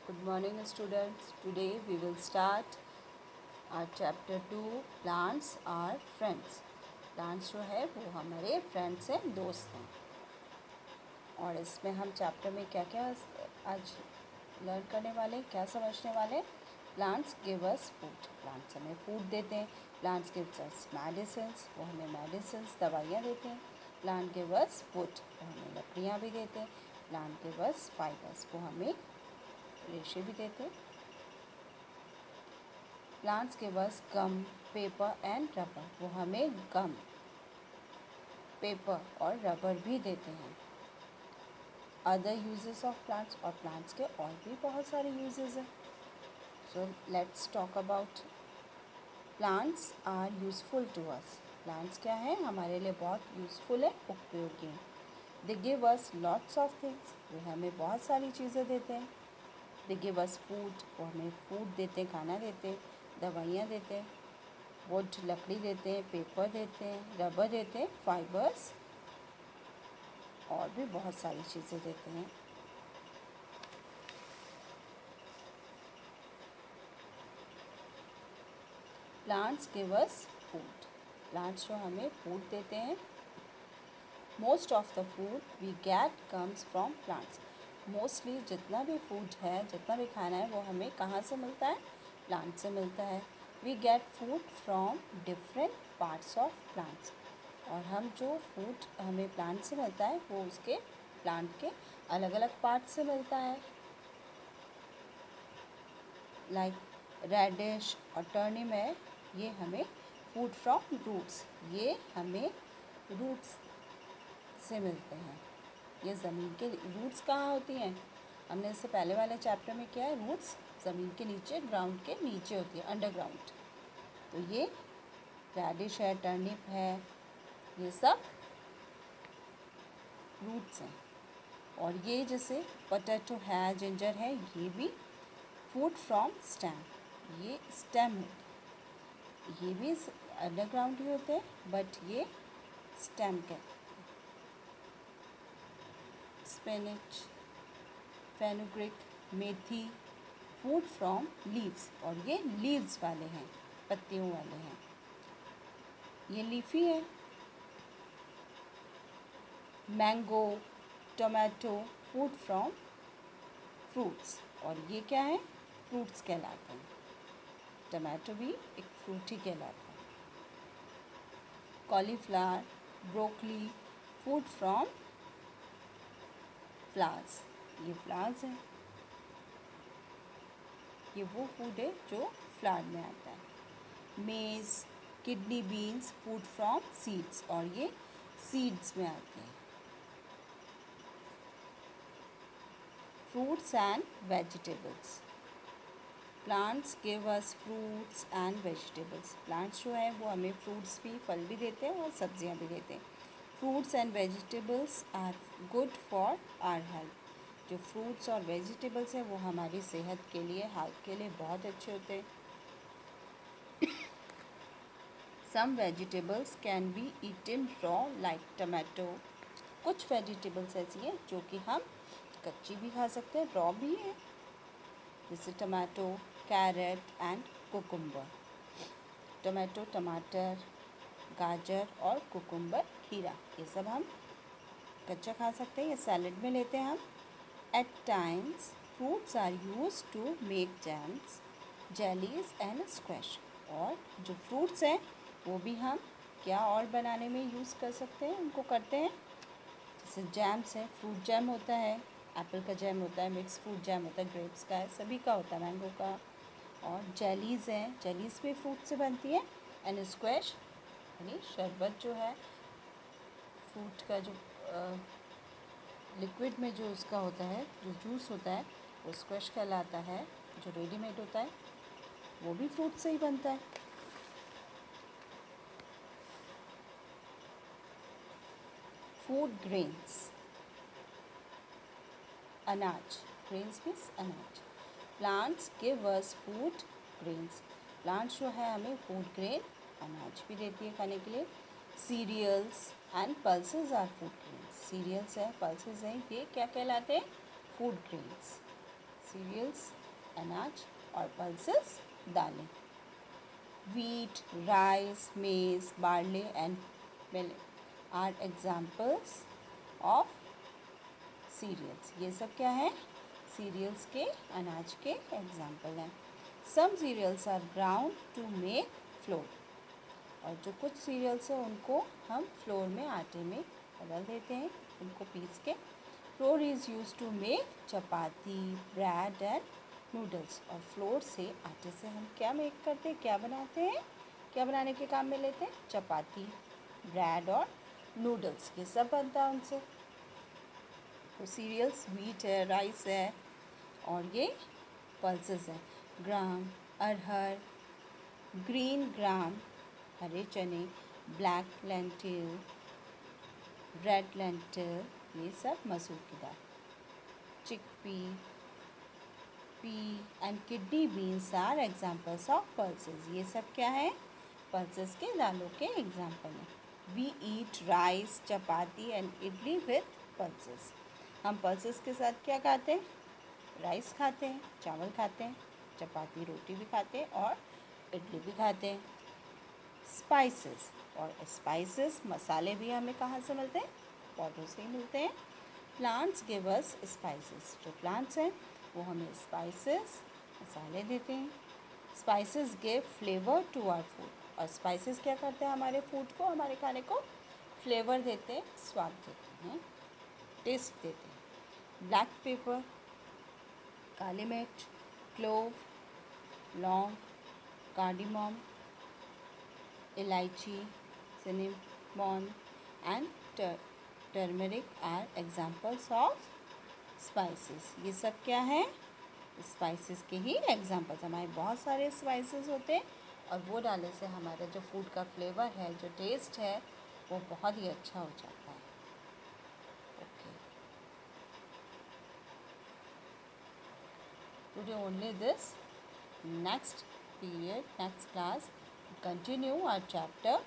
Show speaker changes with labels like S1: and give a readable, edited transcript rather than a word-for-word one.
S1: Good morning students. Today we will start our chapter 2 plants are friends. Plants जो है वो हमारे friends हैं, दोस्त हैं. और इसमें हम चैप्टर में क्या क्या आज लर्न करने वाले, क्या समझने वाले. Plants give us food. Plants हमें फूड देते हैं. प्लांट्स गिव्स अस मेडिसिन्स, वो हमें मेडिसिन्स दवाइयाँ देते हैं. प्लांट गिव अस वुड, वो हमें लकड़ियाँ भी देते हैं. प्लांट गिव अस फाइबर्स, वो हमें रेशे भी देते हैं. Plants give us gum, paper and rubber, वो हमें गम, पेपर और रबर भी देते हैं. अदर यूजेस ऑफ प्लांट्स, और प्लांट्स के और भी बहुत सारे यूजेस हैं. So let's talk about plants are useful to us. Plants क्या है, हमारे लिए बहुत यूज़फुल है, उपयोगी हैं. They give us lots of things, वे हमें बहुत सारी चीज़ें देते हैं. दे गिव अस फूड, वो हमें फूड देते हैं, खाना देते हैं, दवाइयाँ देते हैं. वुड लकड़ी देते हैं, पेपर देते हैं, रबर देते हैं, फाइबर्स और भी बहुत सारी चीज़ें देते हैं. Plants give us food. Plants जो हमें फूड देते हैं. Most of the food we get comes from plants. Mostly जितना भी फूड है, जितना भी खाना है, वो हमें कहाँ से मिलता है, प्लांट से मिलता है. We get food from different parts of plants. और हम जो फूड हमें प्लांट से मिलता है वो उसके प्लांट के अलग अलग पार्ट से मिलता है. लाइक रेडिश और टर्निप है, ये हमें फूड फ्रॉम रूट्स, ये हमें रूट्स से मिलते हैं. ये ज़मीन के रूट्स कहाँ होती हैं, हमने इससे पहले वाले चैप्टर में किया है. रूट्स ज़मीन के नीचे, ग्राउंड के नीचे होती है, अंडरग्राउंड. तो ये रेडिश है, टर्निप है, ये सब रूट्स हैं. और ये जैसे पोटैटो है, जिंजर है, ये भी फूड फ्रॉम स्टेम, ये स्टेम होते हैं. ये भी अंडरग्राउंड ही होते हैं, बट ये स्टेम के. Spinach, fenugreek, methi, food from leaves, और ये लीव्स वाले हैं, पत्तियों वाले हैं. ये लीफी है. Mango, tomato, food from fruits, और ये क्या है, फ्रूट्स कहलाते हैं. टोमेटो भी एक फ्रूट ही कहलाता है. Cauliflower, broccoli, food from flowers, ये फ्लावर्स हैं. ये वो फूड है जो फ्लावर में आता है. मेज़, kidney beans, food from seeds, और ये सीड्स में आते हैं. Fruits and vegetables. Plants give us fruits and vegetables. Plants जो है वो हमें फ्रूट्स भी, फल भी देते हैं और सब्जियां भी देते हैं. Fruits and vegetables are good for our health. जो फ्रूट्स और वेजिटेबल्स हैं वो हमारी सेहत के लिए, हेल्थ के लिए बहुत अच्छे होते हैं. Some vegetables can be eaten raw like tomato. कुछ वेजिटेबल्स ऐसी हैं जो कि हम कच्ची भी खा सकते हैं, रॉ भी है, जैसे tomato, carrot and cucumber. Tomato टमाटर, गाजर और कुकुम्बर खीरा, ये सब हम कच्चा खा सकते हैं या सैलड में लेते हैं हम. At times fruits are use to make jams, jellies and squash. और जो फ्रूट्स हैं वो भी हम क्या और बनाने में यूज़ कर सकते हैं, उनको करते हैं. जैसे जैम्स है, फ्रूट जैम होता है, एप्पल का जैम होता है, मिक्स फ्रूट जैम होता है, ग्रेप्स का है, सभी का होता है, मैंगो का. और जेलीज़ हैं, जेलीज़ भी फ्रूट से बनती है. एंड स्क्वैश यानी शरबत जो है, फ्रूट का जो लिक्विड में जो उसका होता है, जो जूस होता है, वो स्क्वैश कहलाता है. जो रेडीमेड होता है वो भी फ्रूट से ही बनता है. फूड ग्रेन्स, अनाज, ग्रेन्स मीन्स अनाज. Plants give us food grains. Plants जो है हमें फूड ग्रेन, अनाज भी देती है खाने के लिए. Cereals and pulses are food grains. Cereals हैं, पल्सेस हैं, ये क्या कहलाते हैं, फूड ग्रेन्स. सीरियल्स अनाज और पल्सेस दालें. Wheat, rice, maize, barley and millet are examples of cereals. ये सब क्या है? सीरियल्स के, अनाज के एग्जाम्पल हैं. Some cereals are ground to make flour. और जो कुछ सीरियल्स हैं उनको हम फ्लोर में, आटे में बदल देते हैं, उनको पीस के. Flour is use to make chapati, bread and noodles. और फ्लोर से, आटे से हम क्या मेक करते हैं, क्या बनाते हैं, क्या बनाने के काम में लेते हैं? चपाती, ब्रेड और नूडल्स, ये सब बनता है उनसे. तो सीरियल्स व्हीट है, राइस है और ये पल्सेस है. ग्राम, अरहर, ग्रीन ग्राम हरे चने, ब्लैक लेंटिल, रेड लेंटिल, ये सब मसूर की दाल. Chickpea, pea and kidney beans are examples of pulses. ये सब क्या है? पल्सेस के दालों के एग्जाम्पल हैं. We eat rice, chapati and idli with pulses. हम पल्सेस के साथ क्या खाते हैं? राइस खाते हैं, चावल खाते हैं, चपाती रोटी भी खाते हैं और इडली भी खाते हैं. स्पाइसेस, और स्पाइसेस मसाले भी हमें कहाँ से मिलते हैं? पौधों से ही मिलते हैं. Plants give us spices. जो प्लांट्स हैं वो हमें स्पाइसेस, मसाले देते हैं. Spices give flavour to our food. और स्पाइसेस क्या करते हैं? हमारे फूड को, हमारे खाने को फ्लेवर देते हैं, स्वाद देते हैं, टेस्ट देते हैं. ब्लैक पेपर, काली मिर्च, क्लोव, लौंग, कार्डिमम, इलायची, cinnamon and turmeric are examples of spices. ये सब क्या है? स्पाइसेस के ही एग्जाम्पल्स. हमारे बहुत सारे स्पाइसेस होते हैं और वो डालने से हमारा जो फूड का फ्लेवर है, जो टेस्ट है, वो बहुत ही अच्छा हो जाता है. Okay, today only this. Next period, next class, continue our chapter